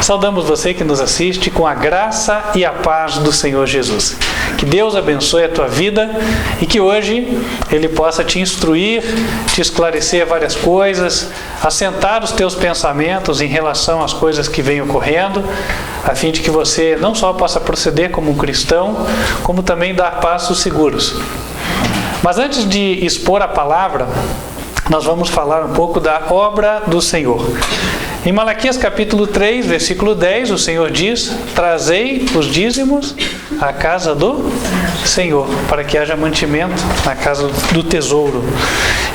Saudamos você que nos assiste com a graça e a paz do Senhor Jesus. Que Deus abençoe a tua vida e que hoje Ele possa te instruir, te esclarecer várias coisas, assentar os teus pensamentos em relação às coisas que vêm ocorrendo, a fim de que você não só possa proceder como um cristão, como também dar passos seguros. Mas antes de expor a palavra, nós vamos falar um pouco da obra do Senhor. Em Malaquias capítulo 3, versículo 10, o Senhor diz: trazei os dízimos à casa do Senhor, para que haja mantimento na casa do tesouro.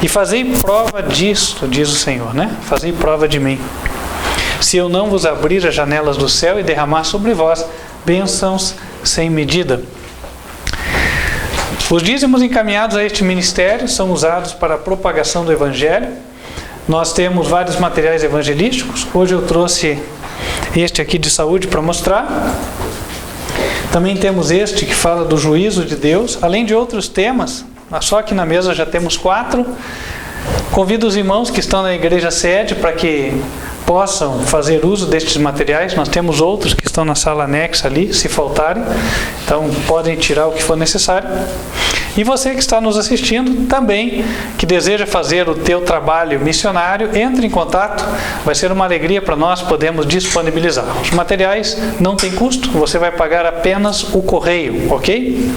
E fazei prova disto, diz o Senhor, né? Fazei prova de mim. Se eu não vos abrir as janelas do céu e derramar sobre vós bênçãos sem medida. Os dízimos encaminhados a este ministério são usados para a propagação do Evangelho. Nós temos vários materiais evangelísticos. Hoje eu trouxe este aqui de saúde para mostrar. Também temos este que fala do juízo de Deus, além de outros temas. Só aqui na mesa já temos 4. Convido os irmãos que estão na igreja sede para que possam fazer uso destes materiais. Nós temos outros que estão na sala anexa ali, se faltarem. Então podem tirar o que for necessário. E você que está nos assistindo também, que deseja fazer o teu trabalho missionário, entre em contato. Vai ser uma alegria para nós podermos disponibilizar. Os materiais não têm custo, você vai pagar apenas o correio, ok?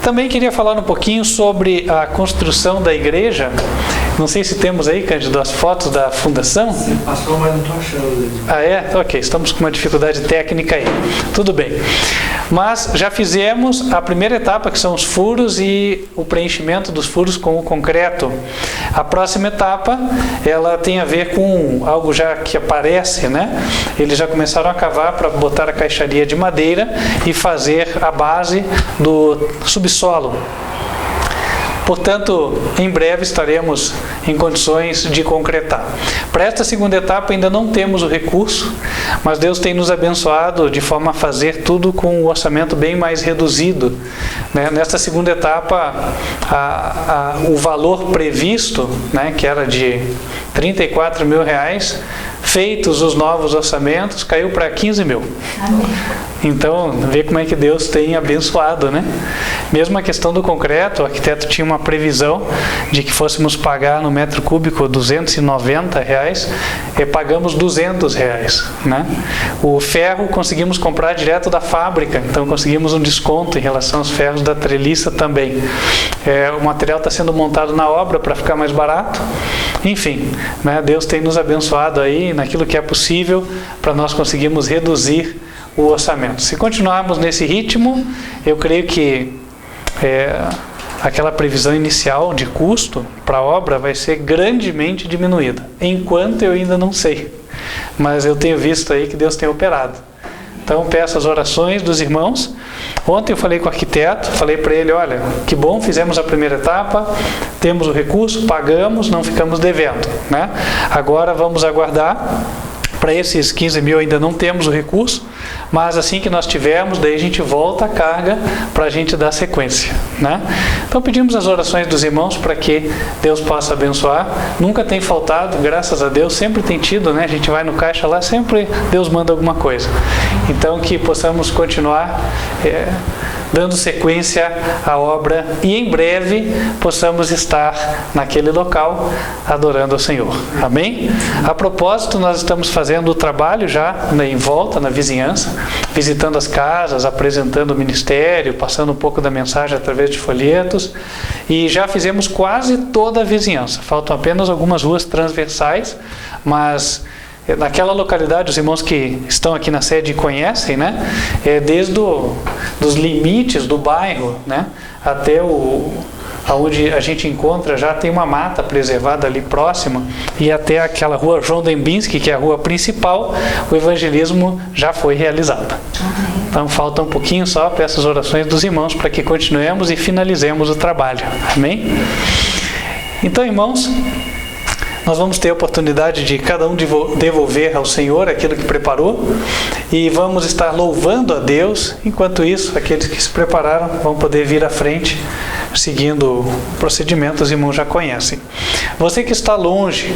Também queria falar um pouquinho sobre a construção da igreja. Não sei se temos aí, Cândido, as fotos da fundação. Você passou, mas não estou achando. Ah, é? Ok, estamos com uma dificuldade técnica aí. Tudo bem. Mas já fizemos a primeira etapa, que são os furos e o preenchimento dos furos com o concreto. A próxima etapa, ela tem a ver com algo já que aparece, né? Eles já começaram a cavar para botar a caixaria de madeira e fazer a base do subsolo. Portanto, em breve estaremos em condições de concretar. Para esta segunda etapa ainda não temos o recurso, mas Deus tem nos abençoado de forma a fazer tudo com um orçamento bem mais reduzido. Nesta segunda etapa, o valor previsto, né, que era de R$34 mil, feitos os novos orçamentos, caiu para 15 mil. Amém. Então, vê como é que Deus tem abençoado, né? Mesmo a questão do concreto, o arquiteto tinha uma previsão de que fôssemos pagar no metro cúbico R$290, e pagamos R$200, né? O ferro conseguimos comprar direto da fábrica, então conseguimos um desconto em relação aos ferros da treliça também. O material está sendo montado na obra para ficar mais barato. Enfim, né? Deus tem nos abençoado aí naquilo que é possível para nós conseguirmos reduzir o orçamento. Se continuarmos nesse ritmo, eu creio que aquela previsão inicial de custo para a obra vai ser grandemente diminuída. Enquanto eu ainda não sei, mas eu tenho visto aí que Deus tem operado. Então peço as orações dos irmãos. Ontem eu falei com o arquiteto, falei para ele: olha, que bom, fizemos a primeira etapa, temos o recurso, pagamos, não ficamos devendo, né? Agora vamos aguardar. Para esses 15 mil ainda não temos o recurso, mas assim que nós tivermos, daí a gente volta a carga para a gente dar sequência, né? Então pedimos as orações dos irmãos para que Deus possa abençoar. Nunca tem faltado, graças a Deus, sempre tem tido, né? A gente vai no caixa lá, sempre Deus manda alguma coisa. Então que possamos continuar dando sequência à obra e em breve possamos estar naquele local adorando ao Senhor. Amém? A propósito, nós estamos fazendo o trabalho já em volta, na vizinhança, visitando as casas, apresentando o ministério, passando um pouco da mensagem através de folhetos, e já fizemos quase toda a vizinhança. Faltam apenas algumas ruas transversais, mas naquela localidade, os irmãos que estão aqui na sede conhecem, né? Desde dos limites do bairro, né? Até aonde a gente encontra, já tem uma mata preservada ali próxima, e até aquela rua João Dembinski, que é a rua principal, o evangelismo já foi realizado. Então falta um pouquinho só para essas orações dos irmãos, para que continuemos e finalizemos o trabalho. Amém? Então, irmãos, nós vamos ter a oportunidade de cada um devolver ao Senhor aquilo que preparou, e vamos estar louvando a Deus. Enquanto isso, aqueles que se prepararam vão poder vir à frente seguindo procedimentos, os irmãos já conhecem. Você que está longe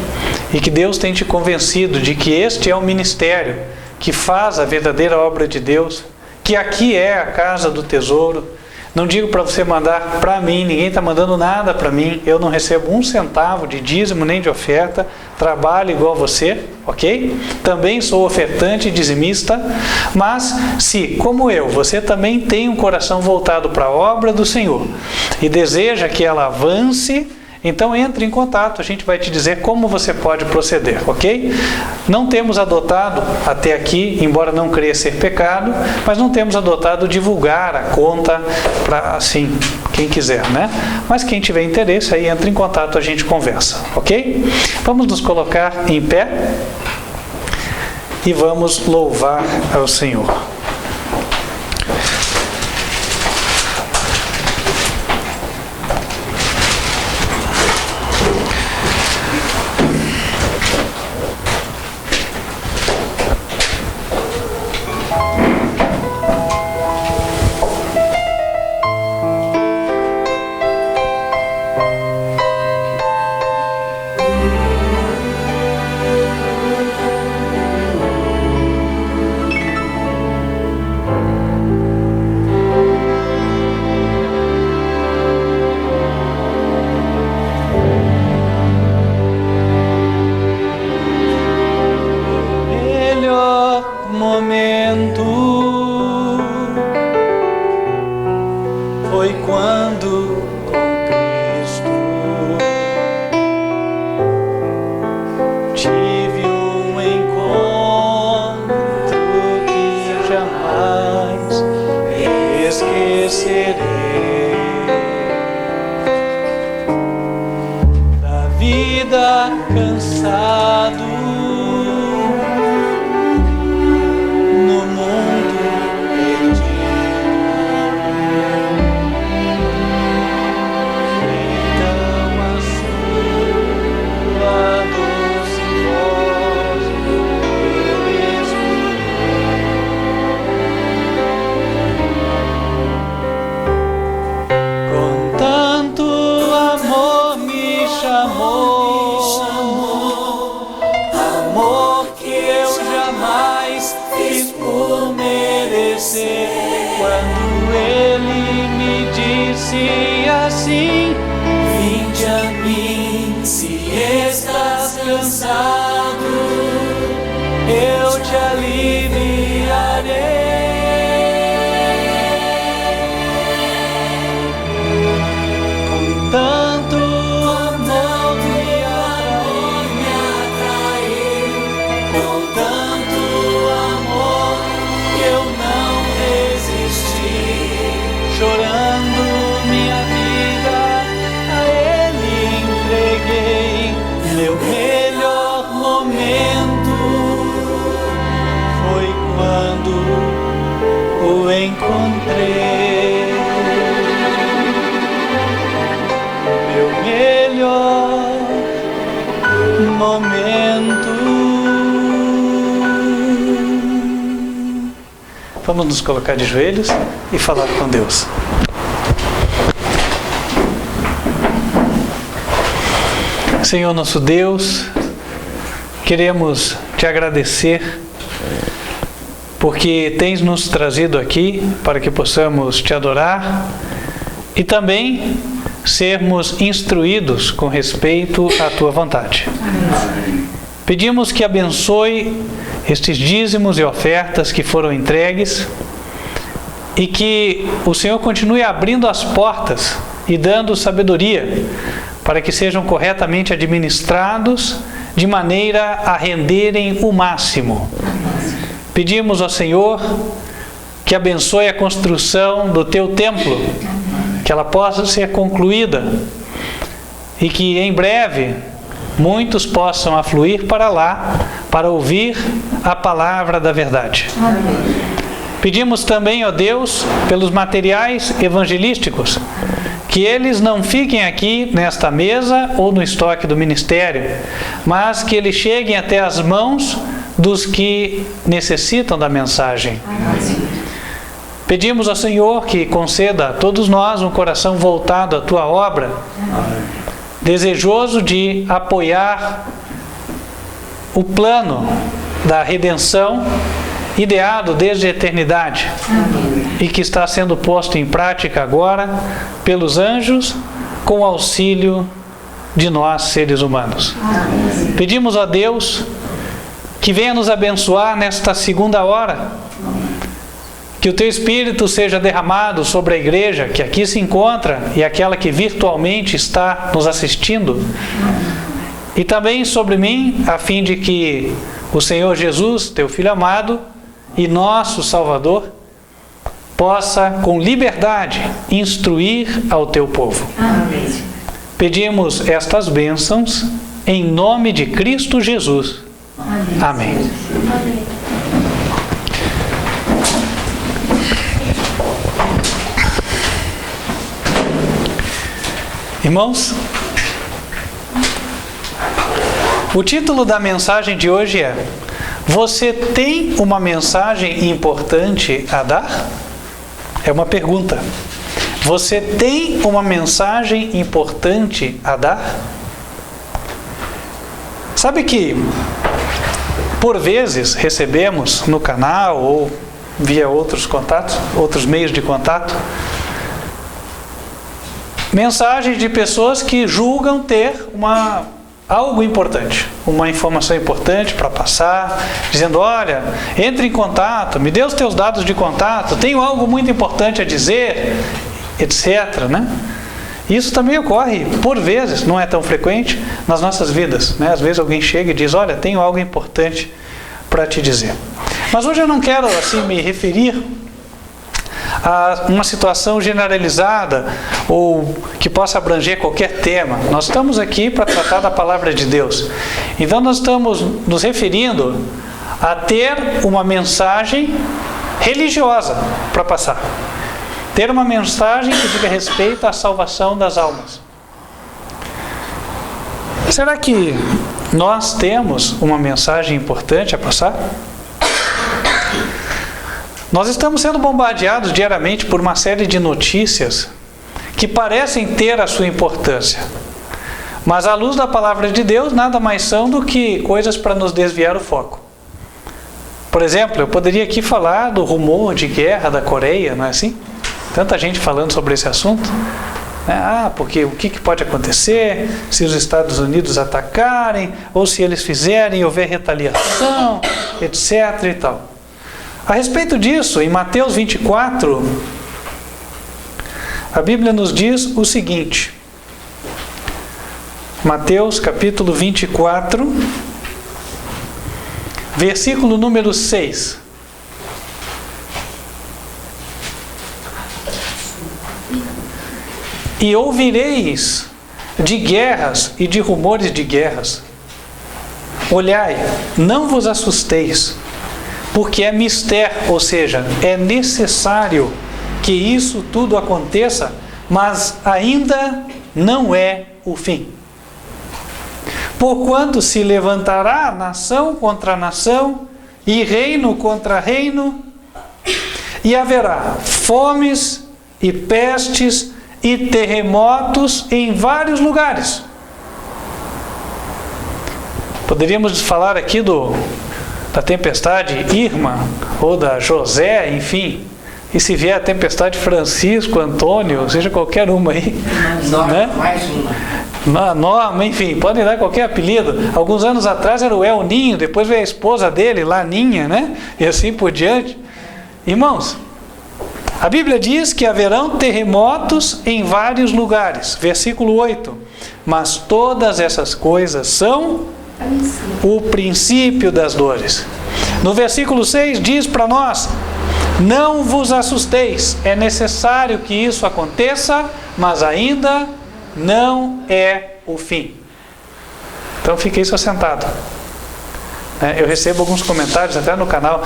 e que Deus tem te convencido de que este é o ministério que faz a verdadeira obra de Deus, que aqui é a casa do tesouro. Não digo para você mandar para mim, ninguém está mandando nada para mim, eu não recebo 1 centavo de dízimo nem de oferta, trabalho igual você, ok? Também sou ofertante e dizimista, mas se, como eu, você também tem um coração voltado para a obra do Senhor e deseja que ela avance, então entre em contato, a gente vai te dizer como você pode proceder, ok? Não temos adotado até aqui, embora não creia ser pecado, mas não temos adotado divulgar a conta para, assim, quem quiser, né? Mas quem tiver interesse, aí entra em contato, a gente conversa, ok? Vamos nos colocar em pé e vamos louvar ao Senhor. Vamos nos colocar de joelhos e falar com Deus. Senhor nosso Deus, queremos te agradecer porque tens nos trazido aqui para que possamos te adorar e também sermos instruídos com respeito à tua vontade. Pedimos que abençoe estes dízimos e ofertas que foram entregues e que o Senhor continue abrindo as portas e dando sabedoria para que sejam corretamente administrados de maneira a renderem o máximo. Pedimos ao Senhor que abençoe a construção do teu templo, que ela possa ser concluída e que em breve muitos possam afluir para lá para ouvir a palavra da verdade. Amém. Pedimos também, ó Deus, pelos materiais evangelísticos, que eles não fiquem aqui nesta mesa ou no estoque do ministério, mas que eles cheguem até as mãos dos que necessitam da mensagem. Amém. Pedimos ao Senhor que conceda a todos nós um coração voltado à Tua obra, desejoso de apoiar o plano da redenção ideado desde a eternidade e que está sendo posto em prática agora pelos anjos com o auxílio de nós, seres humanos. Pedimos a Deus que venha nos abençoar nesta segunda hora, que o Teu Espírito seja derramado sobre a igreja que aqui se encontra e aquela que virtualmente está nos assistindo, e também sobre mim, a fim de que o Senhor Jesus, Teu Filho amado e nosso Salvador, possa com liberdade instruir ao Teu povo. Amém. Pedimos estas bênçãos em nome de Cristo Jesus. Amém. Irmãos, o título da mensagem de hoje é: Você tem uma mensagem importante a dar? É uma pergunta. Você tem uma mensagem importante a dar? Sabe que, por vezes, recebemos no canal ou via outros contatos, outros meios de contato, mensagens de pessoas que julgam ter algo importante, uma informação importante para passar, dizendo: olha, entre em contato, me dê os teus dados de contato, tenho algo muito importante a dizer, etc. né? Isso também ocorre, por vezes, não é tão frequente, nas nossas vidas, né? Às vezes alguém chega e diz: olha, tenho algo importante para te dizer. Mas hoje eu não quero assim me referir a uma situação generalizada ou que possa abranger qualquer tema. Nós estamos aqui para tratar da palavra de Deus. Então nós estamos nos referindo a ter uma mensagem religiosa para passar. Ter uma mensagem que diga respeito à salvação das almas. Será que nós temos uma mensagem importante a passar? Nós estamos sendo bombardeados diariamente por uma série de notícias que parecem ter a sua importância, mas à luz da palavra de Deus nada mais são do que coisas para nos desviar o foco. Por exemplo, eu poderia aqui falar do rumor de guerra da Coreia, não é assim? Tanta gente falando sobre esse assunto. Porque o que pode acontecer se os Estados Unidos atacarem, ou se eles fizerem, houver retaliação, etc. e tal. A respeito disso, em Mateus 24, a Bíblia nos diz o seguinte. Mateus capítulo 24, versículo número 6. E ouvireis de guerras e de rumores de guerras. Olhai, não vos assusteis, porque é mister, ou seja, é necessário que isso tudo aconteça, mas ainda não é o fim. Porquanto se levantará nação contra nação, e reino contra reino, e haverá fomes e pestes e terremotos em vários lugares. Poderíamos falar aqui da tempestade Irma, ou da José, enfim. E se vier a tempestade Francisco, Antônio, seja qualquer uma aí. Norma, né? mais uma. Norma, enfim, podem dar qualquer apelido. Alguns anos atrás era o El Ninho, depois veio a esposa dele, Laninha, né? E assim por diante. Irmãos, a Bíblia diz que haverão terremotos em vários lugares. Versículo 8. Mas todas essas coisas são o princípio das dores. No versículo 6 diz para nós: não vos assusteis, é necessário que isso aconteça, mas ainda não é o fim. Então fique isso assentado. Eu recebo alguns comentários até no canal.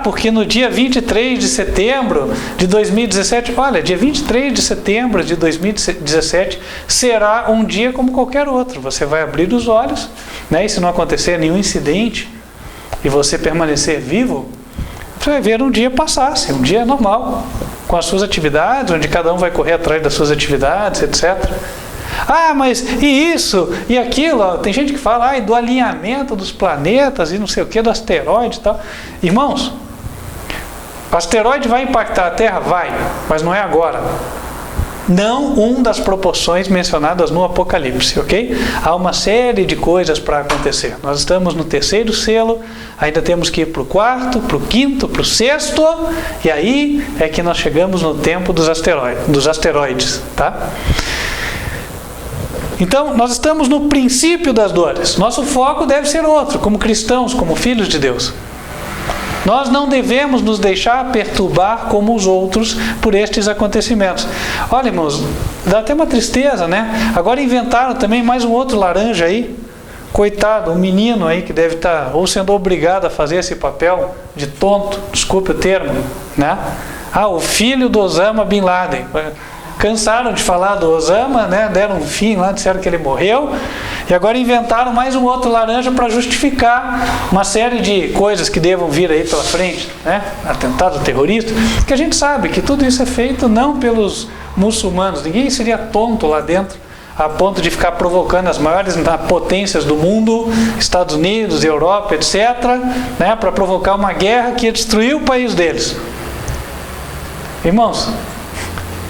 Porque no dia 23 de setembro de 2017, olha, dia 23 de setembro de 2017 será um dia como qualquer outro. Você vai abrir os olhos, e se não acontecer nenhum incidente e você permanecer vivo, Você vai ver um dia passasse, um dia normal, com as suas atividades, onde cada um vai correr atrás das suas atividades, etc. Ah, mas e isso, e aquilo, ó, tem gente que fala do alinhamento dos planetas e não sei o que, do asteroide e tal. Irmãos, o asteroide vai impactar a Terra? Vai, mas não é agora. Não das proporções mencionadas no Apocalipse, ok? Há uma série de coisas para acontecer. Nós estamos no 3º selo, ainda temos que ir para o 4º, para o 5º, para o 6º, e aí é que nós chegamos no tempo dos asteroides, tá? Então, nós estamos no princípio das dores. Nosso foco deve ser outro, como cristãos, como filhos de Deus. Nós não devemos nos deixar perturbar como os outros por estes acontecimentos. Olha, irmãos, dá até uma tristeza, né? Agora inventaram também mais um outro laranja aí. Coitado, um menino aí que deve estar ou sendo obrigado a fazer esse papel de tonto, desculpe o termo, né? O filho do Osama Bin Laden. Cansaram de falar do Osama, né? Deram um fim lá, disseram que ele morreu. E agora inventaram mais um outro laranja para justificar uma série de coisas que devam vir aí pela frente, né? Atentado terrorista. Porque a gente sabe que tudo isso é feito não pelos muçulmanos. Ninguém seria tonto lá dentro a ponto de ficar provocando as maiores potências do mundo, Estados Unidos, Europa, etc., né? Para provocar uma guerra que ia destruir o país deles. Irmãos,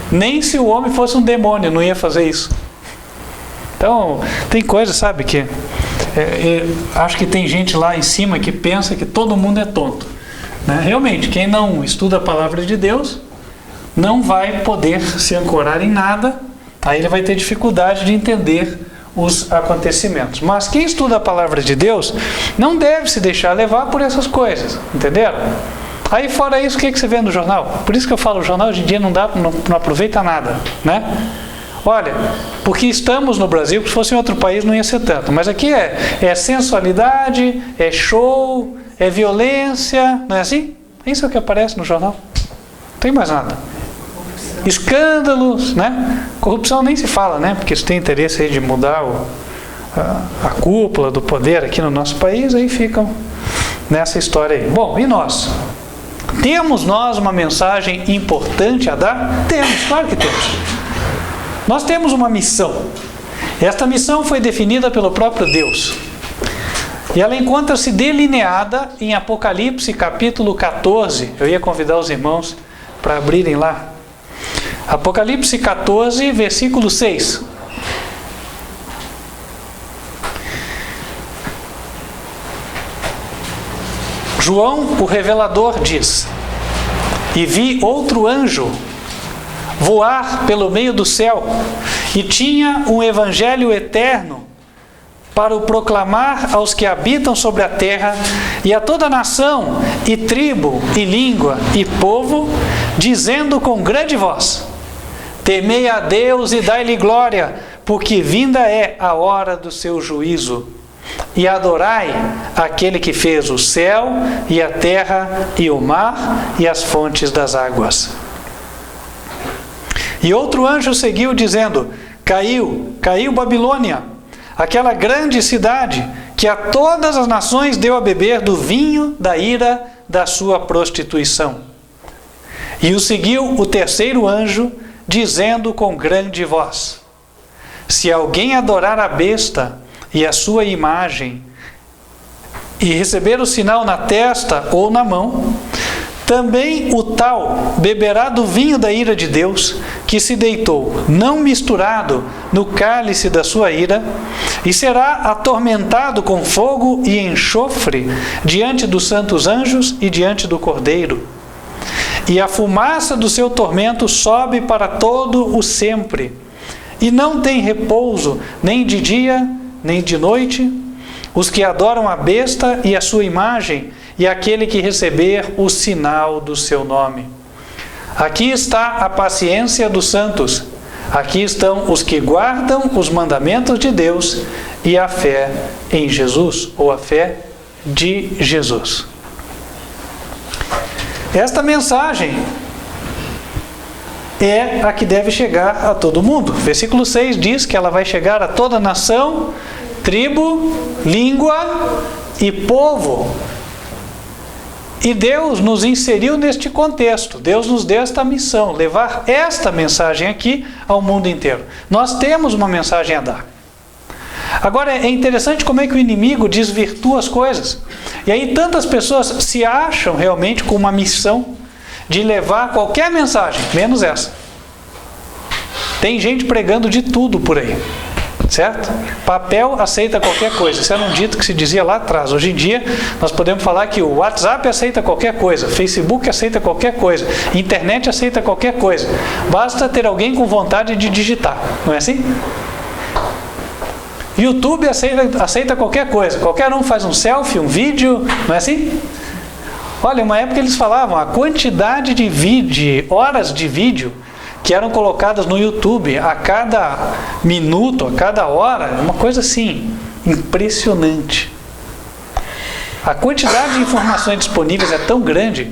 nem se o homem fosse um demônio não ia fazer isso. Então, tem coisas, sabe, que acho que tem gente lá em cima que pensa que todo mundo é tonto, né? Realmente, quem não estuda a palavra de Deus não vai poder se ancorar em nada, aí ele vai ter dificuldade de entender os acontecimentos. Mas quem estuda a palavra de Deus não deve se deixar levar por essas coisas, entenderam? Aí fora isso, o que você vê no jornal? Por isso que eu falo, o jornal hoje em dia não aproveita nada, né? Olha, porque estamos no Brasil, se fosse em outro país não ia ser tanto, mas aqui é sensualidade, é show, é violência, não é assim? Isso é o que aparece no jornal. Não tem mais nada. Escândalos, né? Corrupção nem se fala, né? Porque se tem interesse aí de mudar a cúpula do poder aqui no nosso país, aí ficam nessa história aí. Bom, e nós? Temos nós uma mensagem importante a dar? Temos, claro que temos. Nós temos uma missão. Esta missão foi definida pelo próprio Deus. E ela encontra-se delineada em Apocalipse capítulo 14. Eu ia convidar os irmãos para abrirem lá. Apocalipse 14, versículo 6. João, o revelador, diz: E vi outro anjo voar pelo meio do céu, e tinha um evangelho eterno para o proclamar aos que habitam sobre a terra e a toda nação, e tribo, e língua, e povo, dizendo com grande voz: Temei a Deus e dai-lhe glória, porque vinda é a hora do seu juízo. E adorai aquele que fez o céu e a terra e o mar e as fontes das águas. E outro anjo seguiu dizendo: Caiu Babilônia, aquela grande cidade que a todas as nações deu a beber do vinho da ira da sua prostituição. E o seguiu o terceiro anjo, dizendo com grande voz: Se alguém adorar a besta e a sua imagem, e receber o sinal na testa ou na mão, também o tal beberá do vinho da ira de Deus, que se deitou, não misturado, no cálice da sua ira, e será atormentado com fogo e enxofre diante dos santos anjos e diante do Cordeiro. E a fumaça do seu tormento sobe para todo o sempre, e não tem repouso, nem de dia, nem de noite, os que adoram a besta e a sua imagem, e aquele que receber o sinal do seu nome. Aqui está a paciência dos santos. Aqui estão os que guardam os mandamentos de Deus e a fé em Jesus, ou a fé de Jesus. Esta mensagem é a que deve chegar a todo mundo. Versículo 6 diz que ela vai chegar a toda nação, tribo, língua e povo. E Deus nos inseriu neste contexto. Deus nos deu esta missão, levar esta mensagem aqui ao mundo inteiro. Nós temos uma mensagem a dar. Agora é interessante como é que o inimigo desvirtua as coisas. E aí tantas pessoas se acham realmente com uma missão de levar qualquer mensagem, menos essa. Tem gente pregando de tudo por aí, certo? Papel aceita qualquer coisa. Isso era um dito que se dizia lá atrás. Hoje em dia nós podemos falar que o WhatsApp aceita qualquer coisa, Facebook aceita qualquer coisa, internet aceita qualquer coisa. Basta ter alguém com vontade de digitar, não é assim? YouTube aceita qualquer coisa. Qualquer um faz um selfie, um vídeo, não é assim? Olha, uma época eles falavam a quantidade de horas de vídeo que eram colocadas no YouTube a cada minuto, a cada hora, uma coisa assim, impressionante. A quantidade de informações disponíveis é tão grande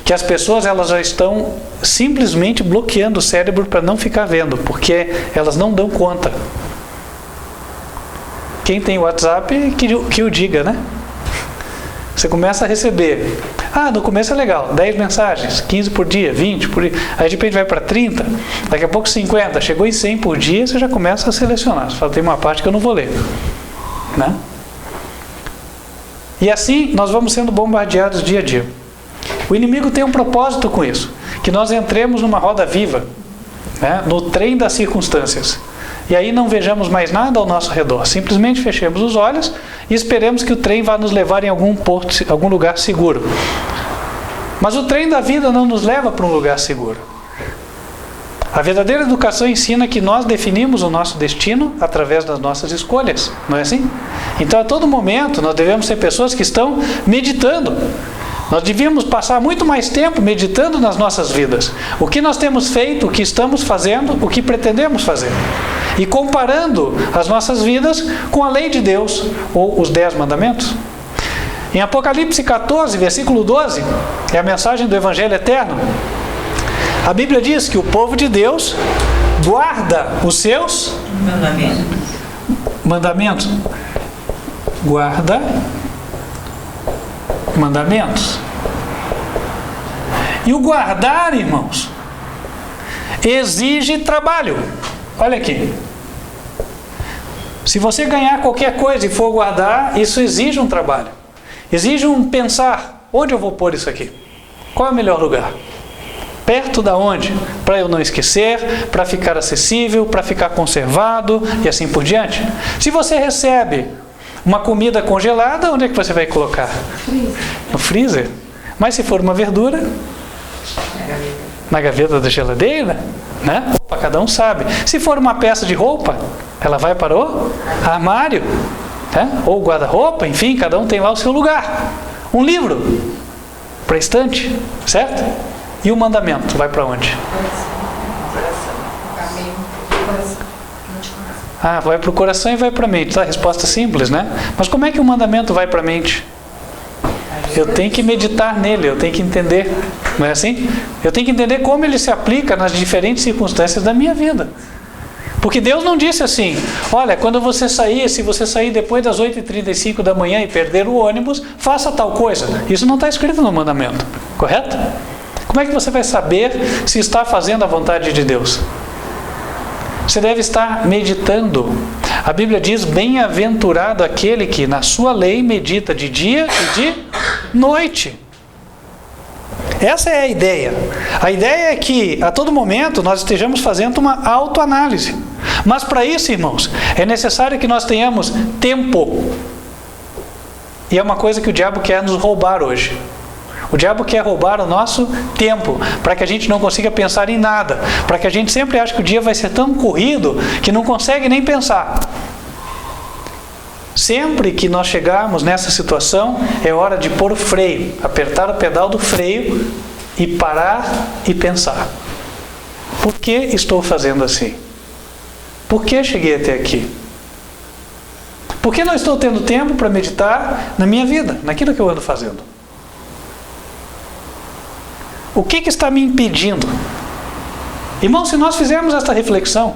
que as pessoas elas já estão simplesmente bloqueando o cérebro para não ficar vendo, porque elas não dão conta. Quem tem WhatsApp, que o diga, né? Você começa a receber. No começo é legal, 10 mensagens, 15 por dia, 20 por dia. Aí de repente vai para 30, daqui a pouco 50. Chegou em 100 por dia, você já começa a selecionar. Você fala, tem uma parte que eu não vou ler. Né? E assim nós vamos sendo bombardeados dia a dia. O inimigo tem um propósito com isso. Que nós entremos numa roda viva, né? No trem das circunstâncias. E aí não vejamos mais nada ao nosso redor. Simplesmente fechemos os olhos e esperemos que o trem vá nos levar em algum porto, algum lugar seguro. Mas o trem da vida não nos leva para um lugar seguro. A verdadeira educação ensina que nós definimos o nosso destino através das nossas escolhas. Não é assim? Então a todo momento nós devemos ser pessoas que estão meditando. Nós devíamos passar muito mais tempo meditando nas nossas vidas. O que nós temos feito, o que estamos fazendo, o que pretendemos fazer. E comparando as nossas vidas com a lei de Deus, ou os 10 mandamentos. Em Apocalipse 14, versículo 12, é a mensagem do Evangelho Eterno. A Bíblia diz que o povo de Deus guarda os seus mandamentos. Guarda mandamentos. E o guardar, irmãos, exige trabalho. Olha aqui. Se você ganhar qualquer coisa e for guardar, isso exige um trabalho. Exige um pensar, onde eu vou pôr isso aqui? Qual é o melhor lugar? Perto da onde? Para eu não esquecer, para ficar acessível, para ficar conservado e assim por diante. Se você recebe uma comida congelada, onde é que você vai colocar? No freezer. Mas se for uma verdura, na gaveta da geladeira, né? Opa, cada um sabe. Se for uma peça de roupa, ela vai para o armário, né? Ou guarda-roupa, enfim, cada um tem lá o seu lugar. Um livro para a estante, certo? E o mandamento vai para onde? Vai para o coração e vai para a mente. Tá? Resposta simples, né? Mas como é que o mandamento vai para a mente? Eu tenho que meditar nele, eu tenho que entender. Não é assim? Eu tenho que entender como ele se aplica nas diferentes circunstâncias da minha vida. Porque Deus não disse assim, olha, quando você sair, se você sair depois das 8h35 da manhã e perder o ônibus, faça tal coisa. Isso não está escrito no mandamento, correto? Como é que você vai saber se está fazendo a vontade de Deus? Você deve estar meditando. A Bíblia diz, bem-aventurado aquele que na sua lei medita de dia e de noite. Essa é a ideia. A ideia é que a todo momento nós estejamos fazendo uma autoanálise. Mas para isso, irmãos, é necessário que nós tenhamos tempo. E é uma coisa que o diabo quer nos roubar hoje. O diabo quer roubar o nosso tempo, para que a gente não consiga pensar em nada, para que a gente sempre ache que o dia vai ser tão corrido que não consegue nem pensar. Sempre que nós chegarmos nessa situação, é hora de pôr o freio, apertar o pedal do freio e parar e pensar. Por que estou fazendo assim? Por que cheguei até aqui? Por que não estou tendo tempo para meditar na minha vida, naquilo que eu ando fazendo? O que está me impedindo? Irmão, se nós fizermos esta reflexão,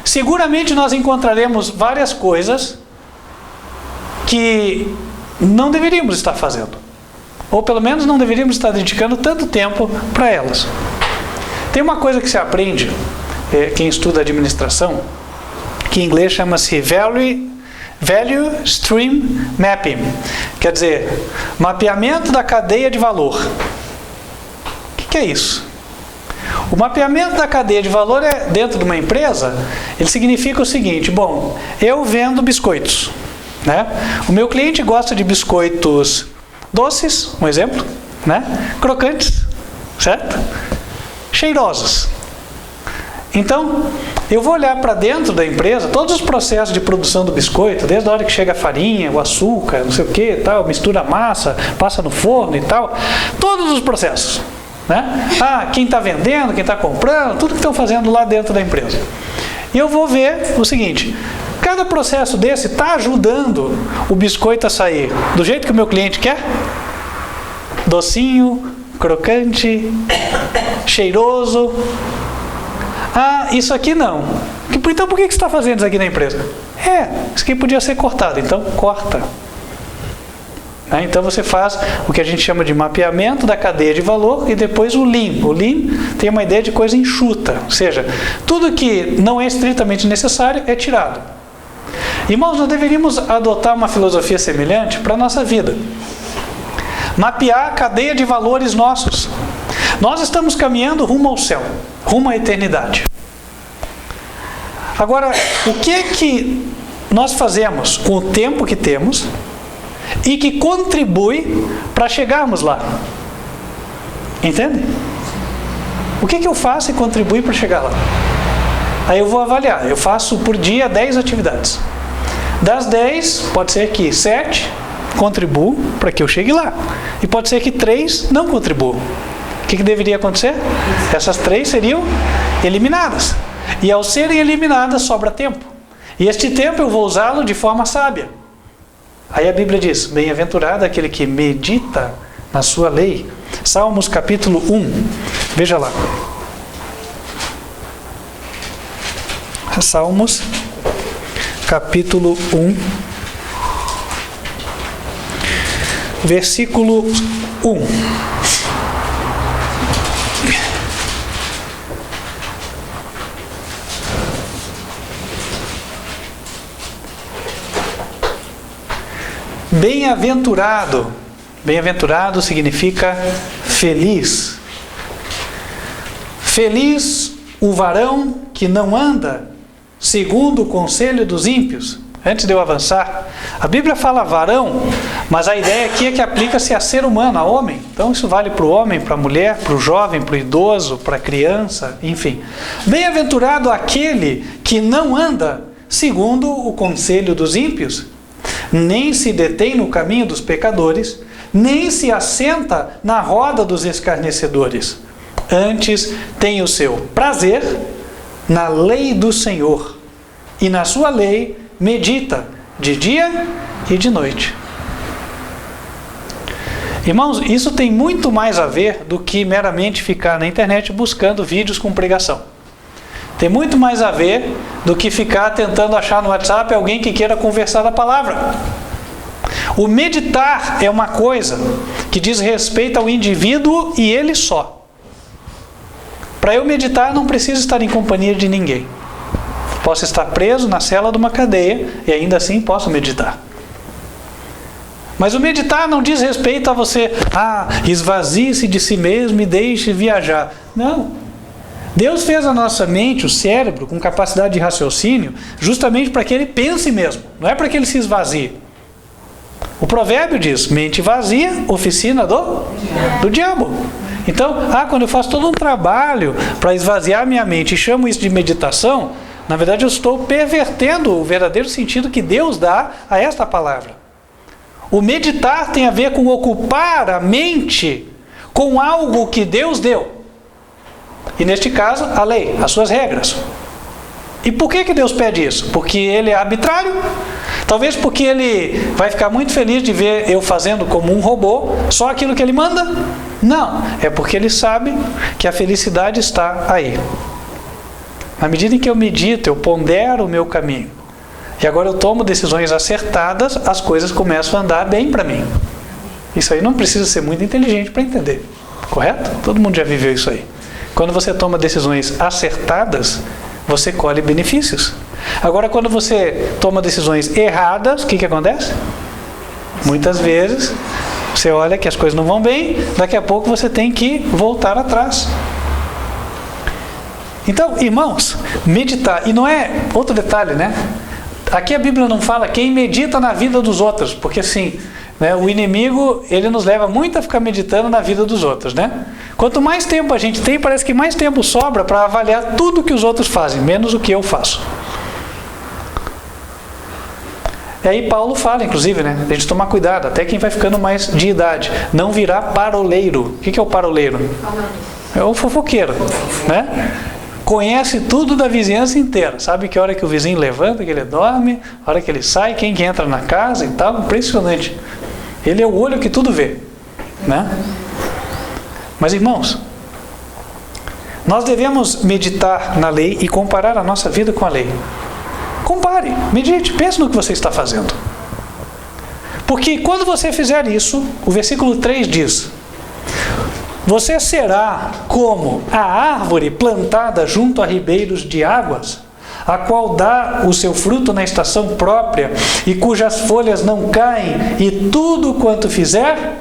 seguramente nós encontraremos várias coisas que não deveríamos estar fazendo. ou pelo menos não deveríamos estar dedicando tanto tempo para elas. Tem uma coisa que se aprende, quem estuda administração, que em inglês chama-se Value Stream Mapping, quer dizer, mapeamento da cadeia de valor. O que é isso? O mapeamento da cadeia de valor dentro de uma empresa, ele significa o seguinte: bom, eu vendo biscoitos, né? O meu cliente gosta de biscoitos doces, um exemplo, né? Crocantes, certo? Cheirosos. Então, eu vou olhar para dentro da empresa, todos os processos de produção do biscoito, desde a hora que chega a farinha, o açúcar, não sei o que, tal, mistura a massa, passa no forno e tal, todos os processos, né? Quem está vendendo, quem está comprando, tudo que estão fazendo lá dentro da empresa. E eu vou ver o seguinte: cada processo desse está ajudando o biscoito a sair do jeito que o meu cliente quer? Docinho, crocante, cheiroso. Isso aqui não. Então por que você está fazendo isso aqui na empresa? Isso aqui podia ser cortado, então corta. Então você faz o que a gente chama de mapeamento da cadeia de valor e depois o Lean. O Lean tem uma ideia de coisa enxuta, ou seja, tudo que não é estritamente necessário é tirado. Irmãos, nós deveríamos adotar uma filosofia semelhante para a nossa vida. Mapear a cadeia de valores nossos. Nós estamos caminhando rumo ao céu, rumo à eternidade. Agora, o que nós fazemos com o tempo que temos e que contribui para chegarmos lá? Entende? O que eu faço e contribui para chegar lá? Aí eu vou avaliar. Eu faço por dia 10 atividades. Das 10, pode ser que 7 contribuam para que eu chegue lá. E pode ser que 3 não contribuam. O que deveria acontecer? Essas 3 seriam eliminadas. E ao serem eliminadas, sobra tempo. E este tempo eu vou usá-lo de forma sábia. Aí a Bíblia diz: bem-aventurado aquele que medita na sua lei. Salmos capítulo 1. Veja lá. Salmos capítulo 1. Versículo 1. Bem-aventurado. Bem-aventurado significa feliz. Feliz o varão que não anda segundo o conselho dos ímpios. Antes de eu avançar, a Bíblia fala varão, mas a ideia aqui é que aplica-se a ser humano, a homem. Então isso vale para o homem, para a mulher, para o jovem, para o idoso, para a criança, enfim. Bem-aventurado aquele que não anda segundo o conselho dos ímpios, nem se detém no caminho dos pecadores, nem se assenta na roda dos escarnecedores. Antes tem o seu prazer na lei do Senhor, e na sua lei medita de dia e de noite. Irmãos, isso tem muito mais a ver do que meramente ficar na internet buscando vídeos com pregação. Tem muito mais a ver do que ficar tentando achar no WhatsApp alguém que queira conversar da palavra. O meditar é uma coisa que diz respeito ao indivíduo e ele só. Para eu meditar, não preciso estar em companhia de ninguém. Posso estar preso na cela de uma cadeia e ainda assim posso meditar. Mas o meditar não diz respeito a você, esvazie-se de si mesmo e deixe viajar. Não. Deus fez a nossa mente, o cérebro, com capacidade de raciocínio, justamente para que ele pense mesmo, não é para que ele se esvazie. O provérbio diz: mente vazia, oficina do diabo. Então, quando eu faço todo um trabalho para esvaziar minha mente e chamo isso de meditação, na verdade eu estou pervertendo o verdadeiro sentido que Deus dá a esta palavra. O meditar tem a ver com ocupar a mente com algo que Deus deu. E neste caso, a lei, as suas regras. E por que Deus pede isso? Porque Ele é arbitrário? Talvez porque Ele vai ficar muito feliz de ver eu fazendo como um robô só aquilo que Ele manda? Não, é porque Ele sabe que a felicidade está aí. Na medida em que eu medito, eu pondero o meu caminho, e agora eu tomo decisões acertadas, as coisas começam a andar bem para mim. Isso aí não precisa ser muito inteligente para entender, correto? Todo mundo já viveu isso aí. Quando você toma decisões acertadas, você colhe benefícios. Agora, quando você toma decisões erradas, o que acontece? Muitas vezes, você olha que as coisas não vão bem, daqui a pouco você tem que voltar atrás. Então, irmãos, meditar, e não é outro detalhe, né? Aqui a Bíblia não fala quem medita na vida dos outros, porque assim, né, o inimigo, ele nos leva muito a ficar meditando na vida dos outros, né? Quanto mais tempo a gente tem, parece que mais tempo sobra para avaliar tudo que os outros fazem, menos o que eu faço. E aí Paulo fala, inclusive, né, a gente tomar cuidado, até quem vai ficando mais de idade, não virar paroleiro. O que é o paroleiro? É o fofoqueiro, né? Conhece tudo da vizinhança inteira, sabe que hora que o vizinho levanta, que ele dorme, a hora que ele sai, quem que entra na casa e tal, impressionante. Ele é o olho que tudo vê, né? Mas irmãos, nós devemos meditar na lei e comparar a nossa vida com a lei. Compare, medite, pense no que você está fazendo. Porque quando você fizer isso, o versículo 3 diz: você será como a árvore plantada junto a ribeiros de águas, a qual dá o seu fruto na estação própria, e cujas folhas não caem, e tudo quanto fizer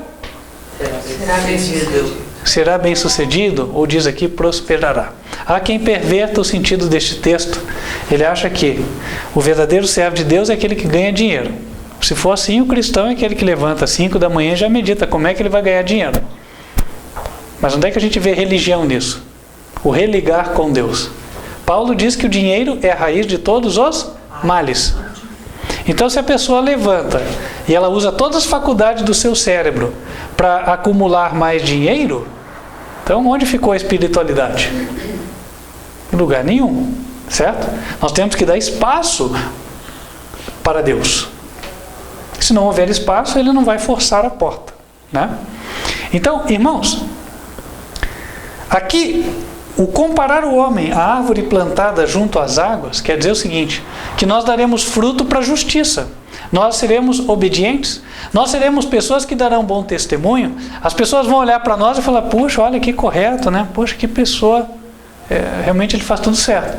será bem sucedido, ou diz aqui, prosperará. Há quem perverta o sentido deste texto. Ele acha que o verdadeiro servo de Deus é aquele que ganha dinheiro. Se for assim, o cristão é aquele que levanta às 5 da manhã e já medita como é que ele vai ganhar dinheiro. Mas onde é que a gente vê religião nisso? O religar com Deus. Paulo diz que o dinheiro é a raiz de todos os males. Então, se a pessoa levanta e ela usa todas as faculdades do seu cérebro para acumular mais dinheiro, então onde ficou a espiritualidade? Em lugar nenhum, certo? Nós temos que dar espaço para Deus. Se não houver espaço, ele não vai forçar a porta, né? Então, irmãos, aqui, o comparar o homem à árvore plantada junto às águas, quer dizer o seguinte, que nós daremos fruto para a justiça. Nós seremos obedientes, nós seremos pessoas que darão bom testemunho. As pessoas vão olhar para nós e falar: puxa, olha que correto, né? Poxa, que pessoa, realmente ele faz tudo certo.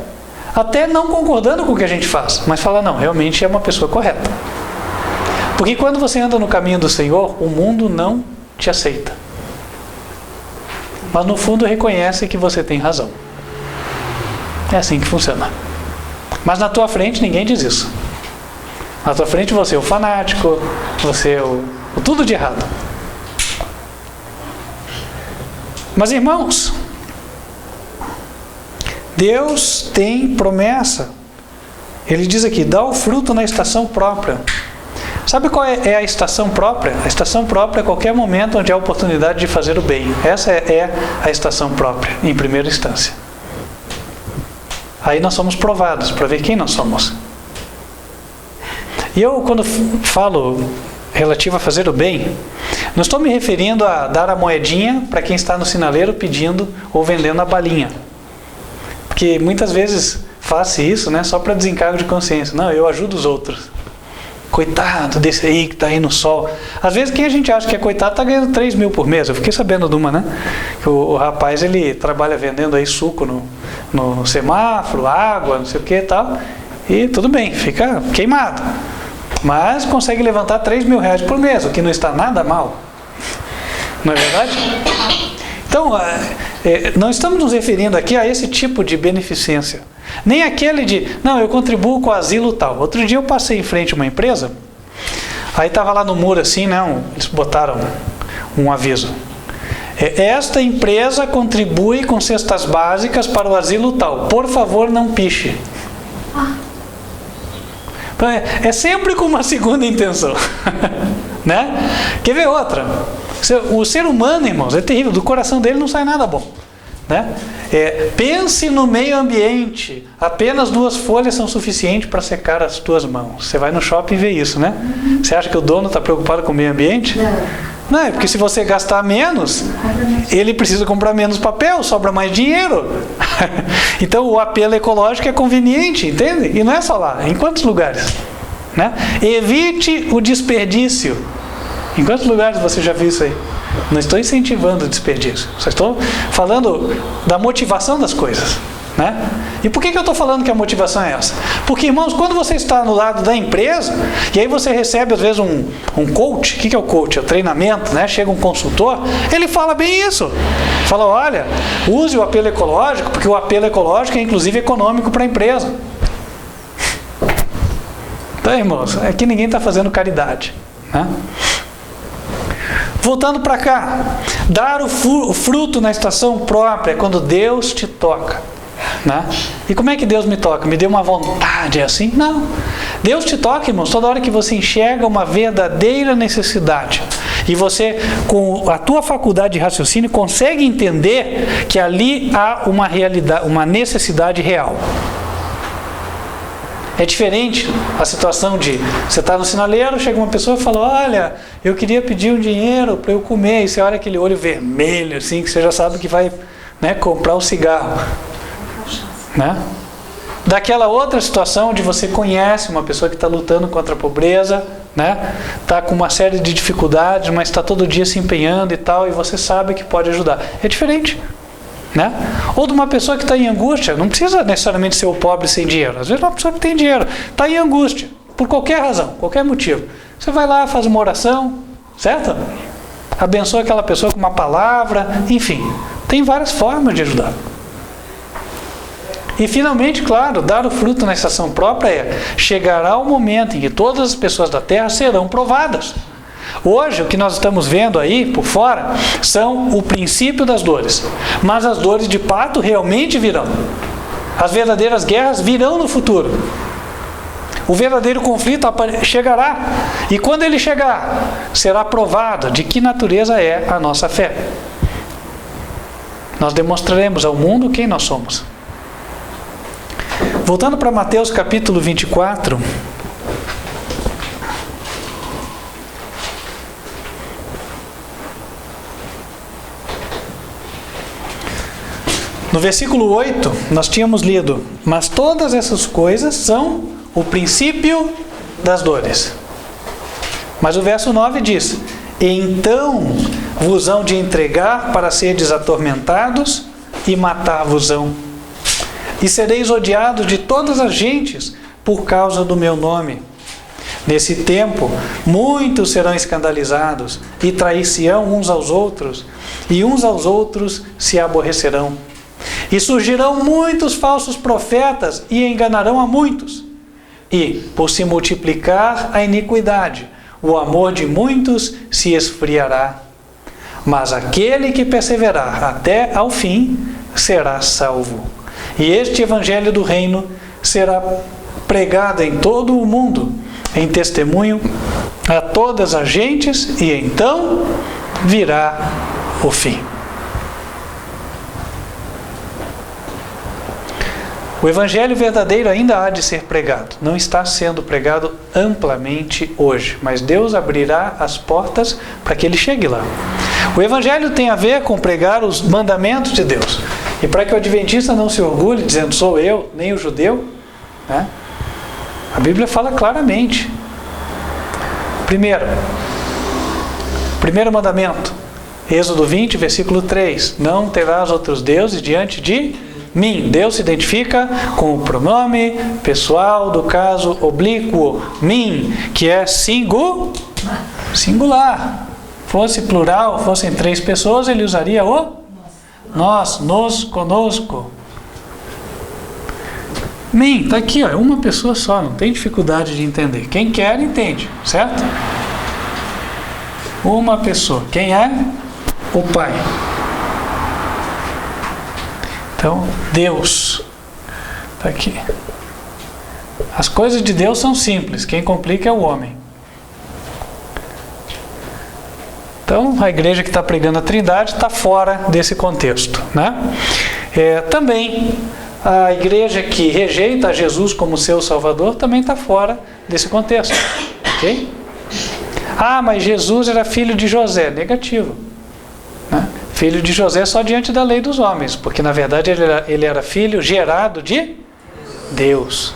Até não concordando com o que a gente faz, mas falar: não, realmente é uma pessoa correta. Porque quando você anda no caminho do Senhor, o mundo não te aceita. Mas no fundo reconhece que você tem razão. É assim que funciona. Mas na tua frente ninguém diz isso. Na tua frente você é o fanático, você é o tudo de errado. Mas irmãos, Deus tem promessa. Ele diz aqui: dá o fruto na estação própria. Sabe qual é a estação própria? A estação própria é qualquer momento onde há oportunidade de fazer o bem. Essa é a estação própria, em primeira instância. Aí nós somos provados para ver quem nós somos. E eu, quando falo relativo a fazer o bem, não estou me referindo a dar a moedinha para quem está no sinaleiro pedindo ou vendendo a balinha. Porque muitas vezes faço isso, né, só para desencargo de consciência. Não, eu ajudo os outros. Coitado desse aí que está aí no sol. Às vezes quem a gente acha que é coitado está ganhando 3 mil por mês. Eu fiquei sabendo de uma, né? Que o rapaz, ele trabalha vendendo aí suco no semáforo, água, não sei o que e tal. E tudo bem, fica queimado. Mas consegue levantar 3 mil reais por mês, o que não está nada mal. Não é verdade? Então, não estamos nos referindo aqui a esse tipo de beneficência. Nem aquele de, não, eu contribuo com o asilo tal. Outro dia eu passei em frente a uma empresa, aí estava lá no muro assim, né, eles botaram um aviso. Esta empresa contribui com cestas básicas para o asilo tal. Por favor, não piche. É sempre com uma segunda intenção. Né? Quer ver outra? O ser humano, irmãos, é terrível. Do coração dele não sai nada bom. Né? Pense no meio ambiente. Apenas 2 folhas são suficientes para secar as tuas mãos. Você vai no shopping e vê isso, né? Você acha que o dono está preocupado com o meio ambiente? Não, é porque se você gastar menos, ele precisa comprar menos papel, sobra mais dinheiro. Então o apelo ecológico é conveniente, entende? E não é só lá, em quantos lugares? Né? Evite o desperdício. Em quantos lugares você já viu isso aí? Não estou incentivando o desperdício. Só estou falando da motivação das coisas, né? E por que eu estou falando que a motivação é essa? Porque, irmãos, quando você está no lado da empresa, e aí você recebe, às vezes, um coach. O que é o coach? É o treinamento, né? Chega um consultor, ele fala bem isso. Fala, olha, use o apelo ecológico, porque o apelo ecológico é, inclusive, econômico para a empresa. Então, irmãos, aqui ninguém está fazendo caridade, né? Voltando para cá, dar o fruto na estação própria é quando Deus te toca, né? E como é que Deus me toca? Me deu uma vontade assim? Não. Deus te toca, irmãos, toda hora que você enxerga uma verdadeira necessidade e você, com a tua faculdade de raciocínio, consegue entender que ali há uma realidade, uma necessidade real. É diferente a situação de você está no sinaleiro, chega uma pessoa e fala, olha, eu queria pedir um dinheiro para eu comer, e você olha aquele olho vermelho, assim, que você já sabe que vai, né, comprar um cigarro, né? Daquela outra situação onde você conhece uma pessoa que está lutando contra a pobreza, né? Está com uma série de dificuldades, mas está todo dia se empenhando e tal, e você sabe que pode ajudar. É diferente, né? Ou de uma pessoa que está em angústia. Não precisa necessariamente ser o pobre sem dinheiro. Às vezes uma pessoa que tem dinheiro está em angústia, por qualquer razão, qualquer motivo. Você vai lá, faz uma oração, certo? Abençoa aquela pessoa com uma palavra, enfim. Tem várias formas de ajudar. E finalmente, claro, dar o fruto na estação própria é: chegará o momento em que todas as pessoas da terra serão provadas. Hoje, o que nós estamos vendo aí por fora são o princípio das dores. Mas as dores de parto realmente virão. As verdadeiras guerras virão no futuro. O verdadeiro conflito chegará. E quando ele chegar, será provado de que natureza é a nossa fé. Nós demonstraremos ao mundo quem nós somos. Voltando para Mateus capítulo 24... no versículo 8, nós tínhamos lido: mas todas essas coisas são o princípio das dores. Mas o verso 9 diz: então vos hão de entregar para serdes atormentados e matar-vos-ão. E sereis odiados de todas as gentes por causa do meu nome. Nesse tempo, muitos serão escandalizados e trair-se-ão uns aos outros, e uns aos outros se aborrecerão. E surgirão muitos falsos profetas e enganarão a muitos. E, por se multiplicar a iniquidade, o amor de muitos se esfriará. Mas aquele que perseverar até ao fim será salvo. E este evangelho do reino será pregado em todo o mundo, em testemunho a todas as gentes, e então virá o fim. O evangelho verdadeiro ainda há de ser pregado. Não está sendo pregado amplamente hoje, mas Deus abrirá as portas para que ele chegue lá. O evangelho tem a ver com pregar os mandamentos de Deus. E para que o adventista não se orgulhe dizendo sou eu, nem o judeu, né? A Bíblia fala claramente. Primeiro mandamento, Êxodo 20, versículo 3: não terás outros deuses diante de mim. Deus se identifica com o pronome pessoal do caso oblíquo, mim, que é singular. Fosse plural, fossem 3 pessoas, ele usaria o nós, nos, conosco. Mim, está aqui, ó, é uma pessoa só, não tem dificuldade de entender. Quem quer, entende, certo? Uma pessoa. Quem é? O Pai. Então, Deus está aqui. As coisas de Deus são simples, quem complica é o homem. Então, a igreja que está pregando a Trindade está fora desse contexto, né? Também, a igreja que rejeita Jesus como seu Salvador também está fora desse contexto, ok? Ah, mas Jesus era filho de José. Negativo, né? Filho de José só diante da lei dos homens, porque na verdade ele era filho gerado de Deus,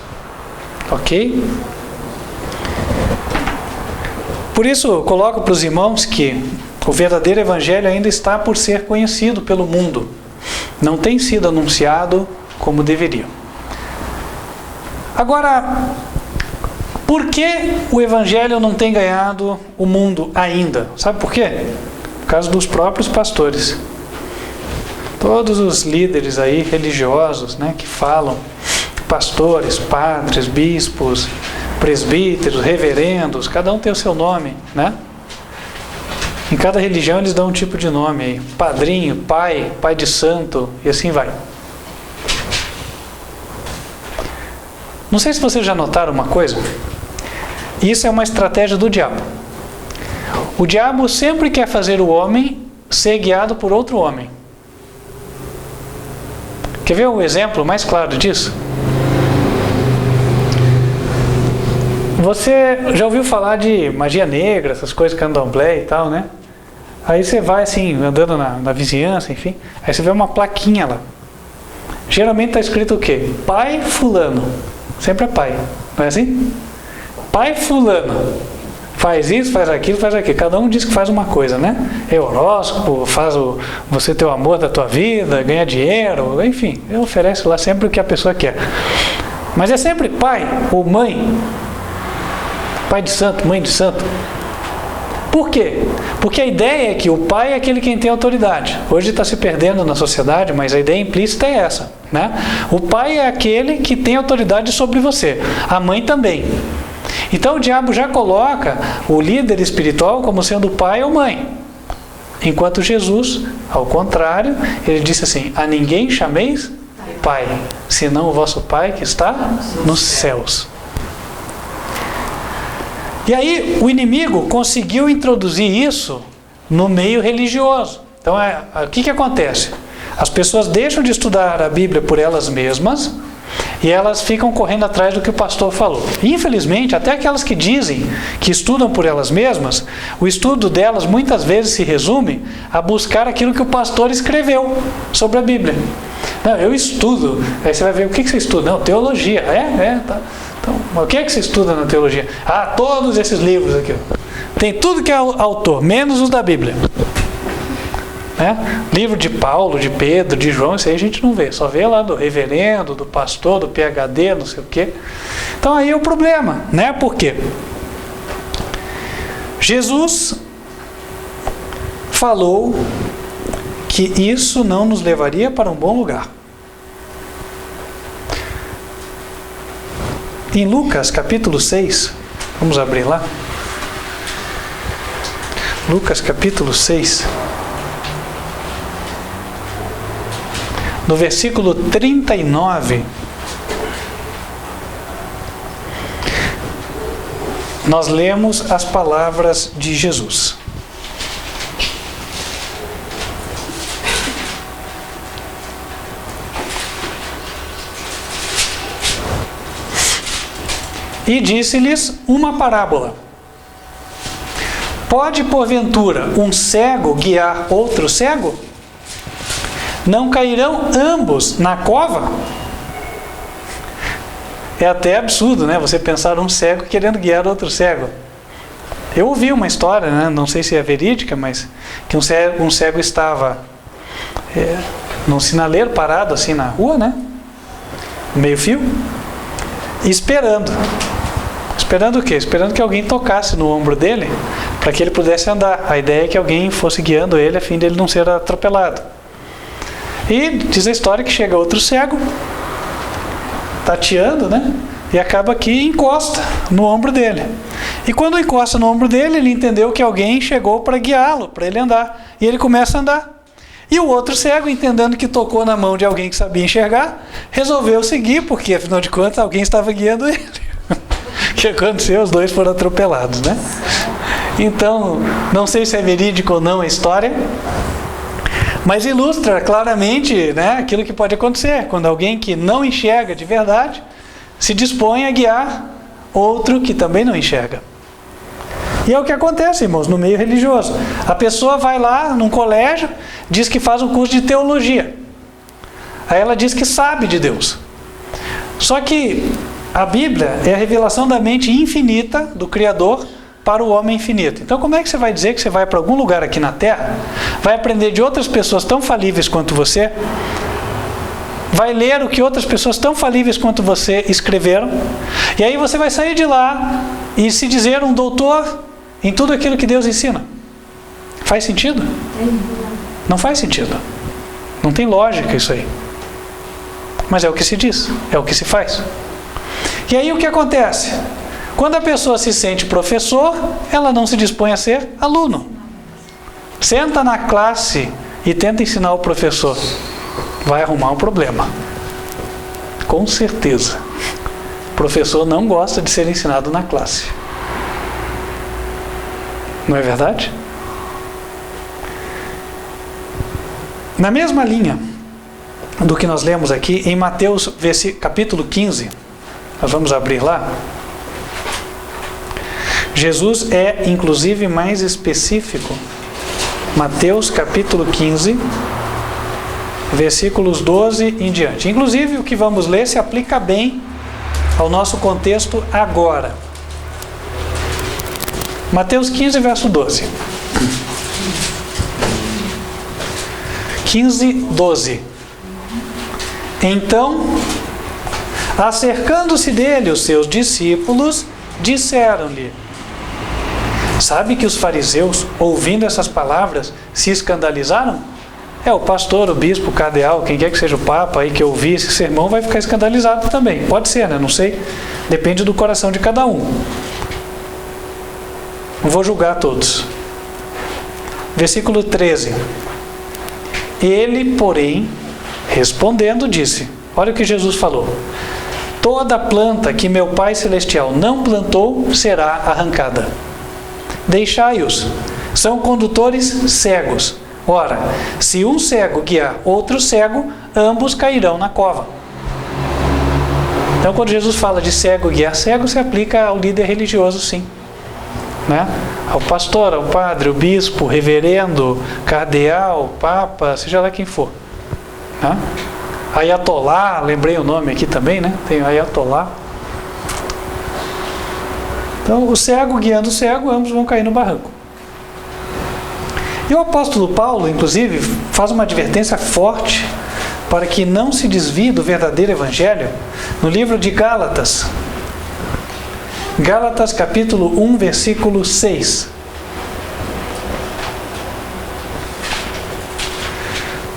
ok? Por isso, eu coloco para os irmãos que o verdadeiro evangelho ainda está por ser conhecido pelo mundo. Não tem sido anunciado como deveria. Agora, por que o evangelho não tem ganhado o mundo ainda? Sabe por quê? Por causa dos próprios pastores. Todos os líderes aí religiosos, né, que falam, pastores, padres, bispos, presbíteros, reverendos, cada um tem o seu nome, né? Em cada religião eles dão um tipo de nome aí. Padrinho, pai, pai de santo, e assim vai. Não sei se vocês já notaram uma coisa. Isso é uma estratégia do diabo. O diabo sempre quer fazer o homem ser guiado por outro homem. Quer ver um exemplo mais claro disso? Você já ouviu falar de magia negra, essas coisas, candomblé e tal, né? Aí você vai assim, andando na vizinhança, enfim, aí você vê uma plaquinha lá. Geralmente está escrito o quê? Pai fulano. Sempre é pai, não é assim? Pai fulano. Faz isso, faz aquilo, faz aquilo. Cada um diz que faz uma coisa, né? É horóscopo, faz você ter o amor da tua vida, ganhar dinheiro, enfim. Ele oferece lá sempre o que a pessoa quer. Mas é sempre pai ou mãe. Pai de santo, mãe de santo. Por quê? Porque a ideia é que o pai é aquele quem tem autoridade. Hoje está se perdendo na sociedade, mas a ideia implícita é essa, né? O pai é aquele que tem autoridade sobre você. A mãe também. Então o diabo já coloca o líder espiritual como sendo pai ou mãe. Enquanto Jesus, ao contrário, ele disse assim: a ninguém chameis pai, senão o vosso pai que está nos céus. E aí o inimigo conseguiu introduzir isso no meio religioso. Então o que acontece? As pessoas deixam de estudar a Bíblia por elas mesmas e elas ficam correndo atrás do que o pastor falou. E, infelizmente, até aquelas que dizem que estudam por elas mesmas, o estudo delas muitas vezes se resume a buscar aquilo que o pastor escreveu sobre a Bíblia. Não, eu estudo. Aí você vai ver, o que você estuda? Não, teologia. Tá. Então, o que é que você estuda na teologia? Ah, todos esses livros aqui. Tem tudo que é autor, menos os da Bíblia. Né? Livro de Paulo, de Pedro, de João, isso aí a gente não vê. Só vê lá do reverendo, do pastor, do PhD, não sei o quê. Então aí é o problema, né? Por quê? Jesus falou que isso não nos levaria para um bom lugar. Em Lucas capítulo 6, vamos abrir lá. Lucas capítulo 6, no versículo 39, nós lemos as palavras de Jesus. E disse-lhes uma parábola. Pode, porventura, um cego guiar outro cego? Não cairão ambos na cova? É até absurdo, né? Você pensar um cego querendo guiar outro cego. Eu ouvi uma história, né? Não sei se é verídica, mas que um cego estava num sinaleiro parado assim na rua, né? Meio fio, esperando. Esperando o quê? Esperando que alguém tocasse no ombro dele para que ele pudesse andar. A ideia é que alguém fosse guiando ele a fim de ele não ser atropelado. E diz a história que chega outro cego, tateando, né? E acaba que encosta no ombro dele. E quando encosta no ombro dele, ele entendeu que alguém chegou para guiá-lo, para ele andar. E ele começa a andar. E o outro cego, entendendo que tocou na mão de alguém que sabia enxergar, resolveu seguir, porque afinal de contas alguém estava guiando ele. O que aconteceu? Os dois foram atropelados, né? Então, não sei se é verídico ou não a história, mas ilustra claramente, né, aquilo que pode acontecer quando alguém que não enxerga de verdade se dispõe a guiar outro que também não enxerga. E é o que acontece, irmãos, no meio religioso. A pessoa vai lá num colégio, diz que faz um curso de teologia. Aí ela diz que sabe de Deus. Só que a Bíblia é a revelação da mente infinita do Criador para o homem infinito. Então, como é que você vai dizer que você vai para algum lugar aqui na Terra, vai aprender de outras pessoas tão falíveis quanto você, vai ler o que outras pessoas tão falíveis quanto você escreveram, e aí você vai sair de lá e se dizer um doutor em tudo aquilo que Deus ensina? Faz sentido? Não faz sentido. Não tem lógica isso aí. Mas é o que se diz, é o que se faz. E aí o que acontece? Quando a pessoa se sente professor, ela não se dispõe a ser aluno. Senta na classe e tenta ensinar o professor. Vai arrumar um problema. Com certeza. O professor não gosta de ser ensinado na classe. Não é verdade? Na mesma linha do que nós lemos aqui, em Mateus capítulo 15, nós vamos abrir lá. Jesus é, inclusive, mais específico. Mateus capítulo 15, versículos 12 em diante. Inclusive, o que vamos ler se aplica bem ao nosso contexto agora. Mateus 15, verso 12. 15, 12. Então, acercando-se dele os seus discípulos, disseram-lhe: sabe que os fariseus, ouvindo essas palavras, se escandalizaram? O pastor, o bispo, o cardeal, quem quer que seja o papa aí que ouvir esse sermão vai ficar escandalizado também. Pode ser, né? Não sei. Depende do coração de cada um. Não vou julgar todos. Versículo 13. Ele, porém, respondendo, disse: olha o que Jesus falou: toda planta que meu Pai Celestial não plantou será arrancada. Deixai-os, são condutores cegos. Ora, se um cego guiar outro cego, ambos cairão na cova. Então, quando Jesus fala de cego guiar cego, se aplica ao líder religioso, sim. Né? Ao pastor, ao padre, ao bispo, reverendo, cardeal, papa, seja lá quem for. Né? Ayatollah, lembrei o nome aqui também, né? Tem Ayatollah. Então, o cego guiando o cego, ambos vão cair no barranco. E o apóstolo Paulo, inclusive, faz uma advertência forte para que não se desvie do verdadeiro evangelho no livro de Gálatas. Gálatas capítulo 1, versículo 6.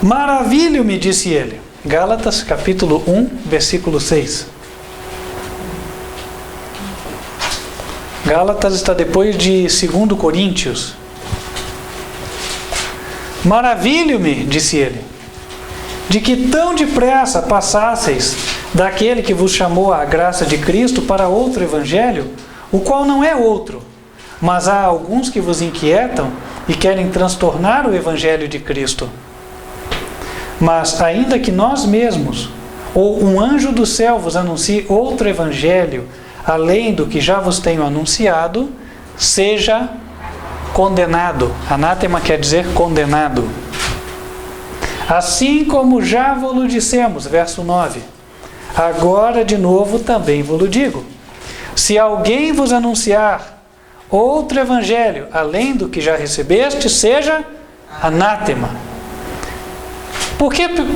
Maravilho-me, disse ele. Gálatas capítulo 1, versículo 6. Gálatas está depois de 2 Coríntios. Maravilho-me, disse ele, de que tão depressa passasseis daquele que vos chamou à graça de Cristo para outro evangelho, o qual não é outro, mas há alguns que vos inquietam e querem transtornar o evangelho de Cristo. Mas ainda que nós mesmos, ou um anjo do céu vos anuncie outro evangelho, além do que já vos tenho anunciado, seja condenado. Anátema quer dizer condenado. Assim como já vos dissemos, verso 9, agora de novo também vos digo: se alguém vos anunciar outro evangelho, além do que já recebeste, seja anátema.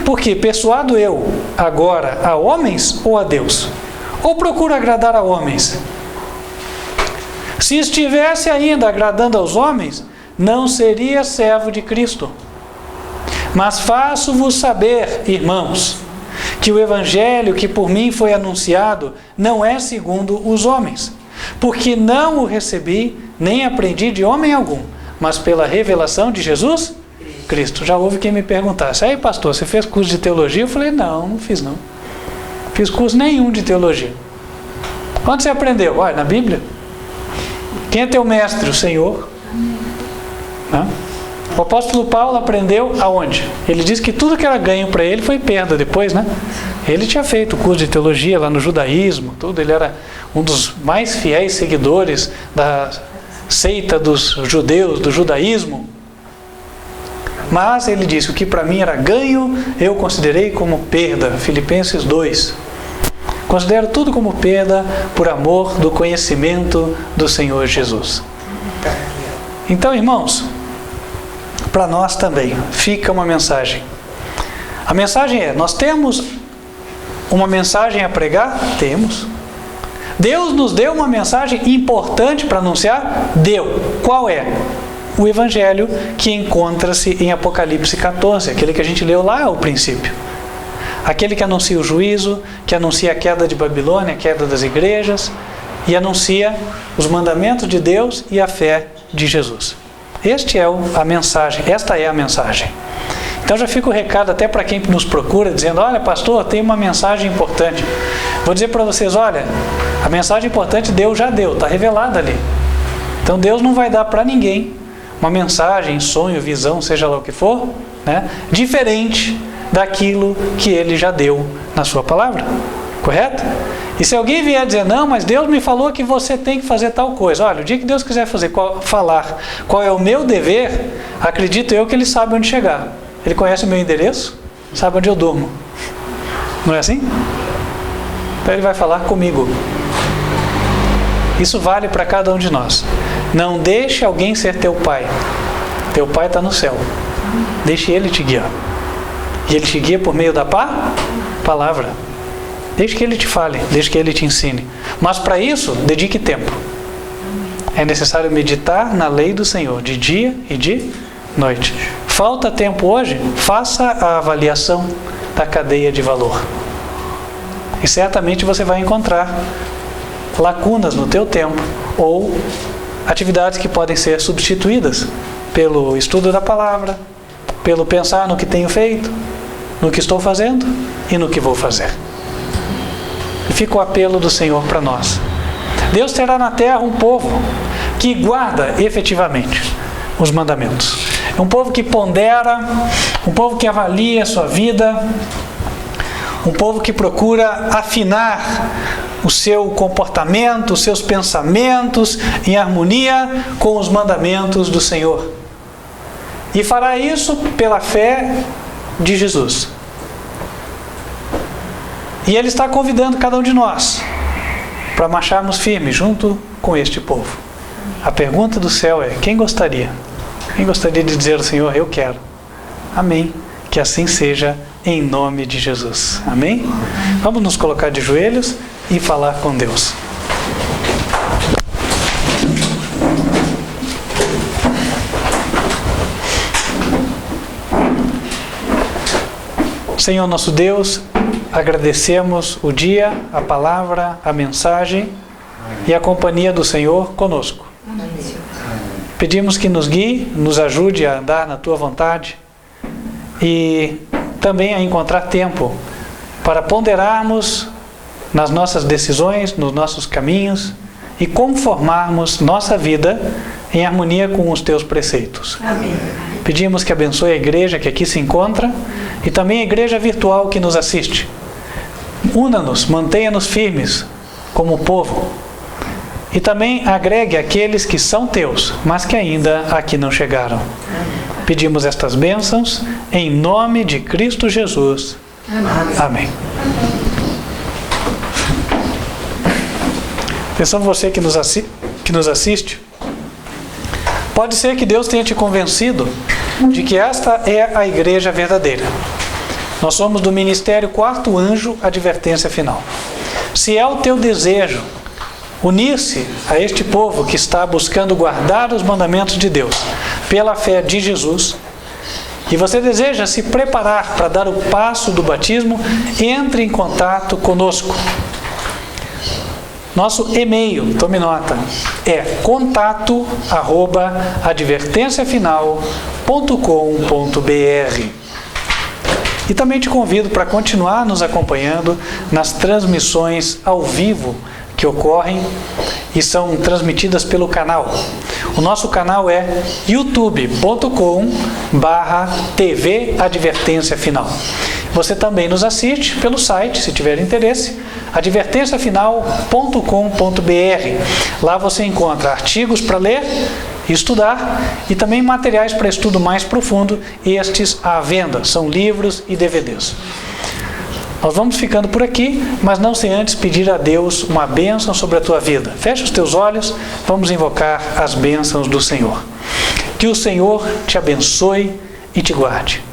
Porque persuado eu agora a homens ou a Deus? Ou procuro agradar a homens? Se estivesse ainda agradando aos homens, não seria servo de Cristo. Mas faço-vos saber, irmãos, que o evangelho que por mim foi anunciado não é segundo os homens, porque não o recebi, nem aprendi de homem algum, mas pela revelação de Jesus Cristo. Já houve quem me perguntasse: aí pastor, você fez curso de teologia? Eu falei: não fiz não. Fiz curso nenhum de teologia. Onde você aprendeu? Na Bíblia. Quem é teu mestre? O Senhor. Né? O apóstolo Paulo aprendeu aonde? Ele diz que tudo que era ganho para ele foi perda depois, né? Ele tinha feito o curso de teologia lá no judaísmo, tudo. Ele era um dos mais fiéis seguidores da seita dos judeus, do judaísmo. Mas ele disse: o que para mim era ganho, eu considerei como perda. Filipenses 2. Considero tudo como perda por amor do conhecimento do Senhor Jesus. Então, irmãos, para nós também fica uma mensagem. A mensagem é: nós temos uma mensagem a pregar? Temos. Deus nos deu uma mensagem importante para anunciar? Deu. Qual é? O Evangelho que encontra-se em Apocalipse 14, aquele que a gente leu lá ao princípio. Aquele que anuncia o juízo, que anuncia a queda de Babilônia, a queda das igrejas, e anuncia os mandamentos de Deus e a fé de Jesus. Esta é a mensagem. Então já fica o recado até para quem nos procura, dizendo: olha, pastor, tem uma mensagem importante. Vou dizer para vocês: olha, a mensagem importante Deus já deu, está revelada ali. Então Deus não vai dar para ninguém uma mensagem, sonho, visão, seja lá o que for, né, diferente daquilo que Ele já deu na sua palavra. Correto? E se alguém vier dizer: não, mas Deus me falou que você tem que fazer tal coisa. Olha, o dia que Deus quiser falar qual é o meu dever, acredito eu que Ele sabe onde chegar. Ele conhece o meu endereço, sabe onde eu durmo. Não é assim? Então Ele vai falar comigo. Isso vale para cada um de nós. Não deixe alguém ser teu pai. Teu pai está no céu. Deixe Ele te guiar. E Ele te guia por meio da palavra. Deixe que Ele te fale, deixe que Ele te ensine. Mas para isso, dedique tempo. É necessário meditar na lei do Senhor, de dia e de noite. Falta tempo hoje? Faça a avaliação da cadeia de valor. E certamente você vai encontrar lacunas no teu tempo, ou atividades que podem ser substituídas pelo estudo da palavra, pelo pensar no que tenho feito, no que estou fazendo e no que vou fazer. E fica o apelo do Senhor para nós. Deus terá na terra um povo que guarda efetivamente os mandamentos. É um povo que pondera, um povo que avalia a sua vida, um povo que procura afinar o seu comportamento, os seus pensamentos em harmonia com os mandamentos do Senhor. E fará isso pela fé de Jesus. E Ele está convidando cada um de nós para marcharmos firmes junto com este povo. A pergunta do céu é: quem gostaria? Quem gostaria de dizer ao Senhor: eu quero? Amém. Que assim seja, em nome de Jesus. Amém? Vamos nos colocar de joelhos e falar com Deus. Senhor nosso Deus, agradecemos o dia, a palavra, a mensagem e a companhia do Senhor conosco. Pedimos que nos guie, nos ajude a andar na Tua vontade e também a encontrar tempo para ponderarmos nas nossas decisões, nos nossos caminhos e conformarmos nossa vida em harmonia com os Teus preceitos. Amém. Pedimos que abençoe a igreja que aqui se encontra e também a igreja virtual que nos assiste. Una-nos, mantenha-nos firmes como povo. E também agregue aqueles que são teus, mas que ainda aqui não chegaram. Pedimos estas bênçãos em nome de Cristo Jesus. Amém. Atenção você que nos assiste. Pode ser que Deus tenha te convencido de que esta é a igreja verdadeira. Nós somos do Ministério Quarto Anjo Advertência Final. Se é o teu desejo unir-se a este povo que está buscando guardar os mandamentos de Deus pela fé de Jesus, e você deseja se preparar para dar o passo do batismo, entre em contato conosco. Nosso e-mail, tome nota, é contato@advertenciafinal.com.br. E também te convido para continuar nos acompanhando nas transmissões ao vivo que ocorrem e são transmitidas pelo canal. O nosso canal é youtube.com/TV Advertência Final. Você também nos assiste pelo site, se tiver interesse, advertenciafinal.com.br. Lá você encontra artigos para ler e estudar e também materiais para estudo mais profundo, estes à venda, são livros e DVDs. Nós vamos ficando por aqui, mas não sem antes pedir a Deus uma bênção sobre a tua vida. Fecha os teus olhos, vamos invocar as bênçãos do Senhor. Que o Senhor te abençoe e te guarde.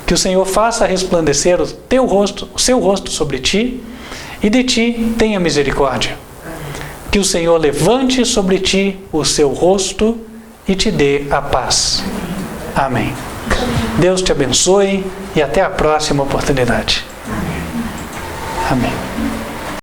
Que o Senhor faça resplandecer o seu rosto sobre ti e de ti tenha misericórdia. Que o Senhor levante sobre ti o seu rosto e te dê a paz. Amém. Deus te abençoe e até a próxima oportunidade. Amém.